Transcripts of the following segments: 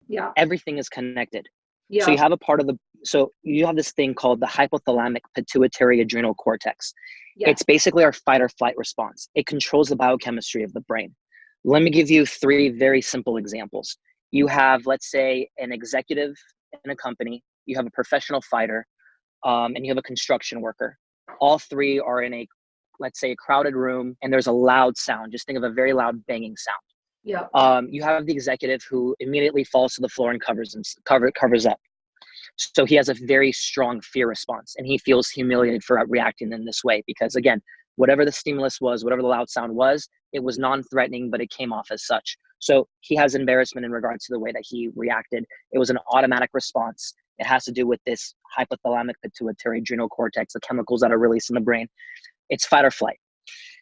Yeah. Everything is connected. Yeah. So you have this thing called the hypothalamic pituitary adrenal cortex. Yeah. It's basically our fight or flight response. It controls the biochemistry of the brain. Let me give you 3 very simple examples. You have, let's say, an executive in a company, you have a professional fighter, and you have a construction worker. All 3 are in let's say, a crowded room, and there's a loud sound. Just think of a very loud banging sound. Yeah. You have the executive who immediately falls to the floor and covers up. So he has a very strong fear response, and he feels humiliated for reacting in this way because, again, whatever the stimulus was, whatever the loud sound was, it was non-threatening, but it came off as such. So he has embarrassment in regards to the way that he reacted. It was an automatic response. It has to do with this hypothalamic pituitary adrenal cortex, the chemicals that are released in the brain. It's fight or flight.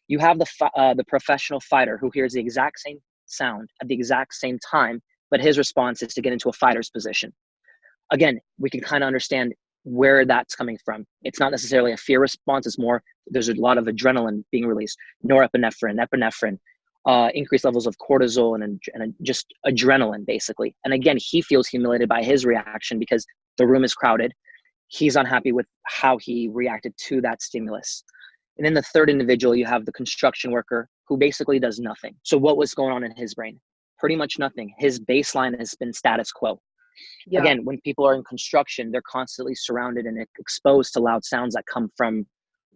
You have the professional fighter who hears the exact same sound at the exact same time, but his response is to get into a fighter's position. Again, we can kind of understand where that's coming from. It's not necessarily a fear response. It's more, there's a lot of adrenaline being released, norepinephrine, epinephrine, increased levels of cortisol and just adrenaline, basically. And again, he feels humiliated by his reaction because the room is crowded. He's unhappy with how he reacted to that stimulus. And then the third individual, you have the construction worker who basically does nothing. So what was going on in his brain? Pretty much nothing. His baseline has been status quo. Yeah. Again, when people are in construction, they're constantly surrounded and exposed to loud sounds that come from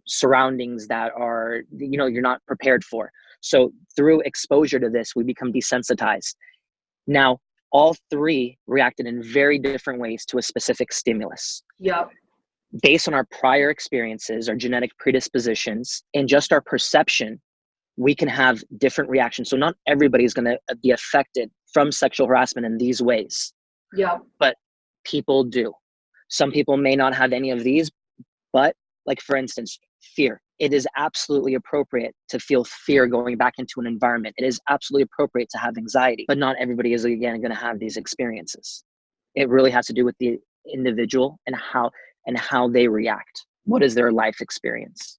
surroundings that are, you're not prepared for. So through exposure to this, we become desensitized. Now, all 3 reacted in very different ways to a specific stimulus. Yeah. Based on our prior experiences, our genetic predispositions, and just our perception, we can have different reactions. So not everybody is going to be affected from sexual harassment in these ways. Yeah. But people do. Some people may not have any of these, but like, for instance, fear. It is absolutely appropriate to feel fear going back into an environment. It is absolutely appropriate to have anxiety, but not everybody is, again, going to have these experiences. It really has to do with the individual and how they react. What is their life experience?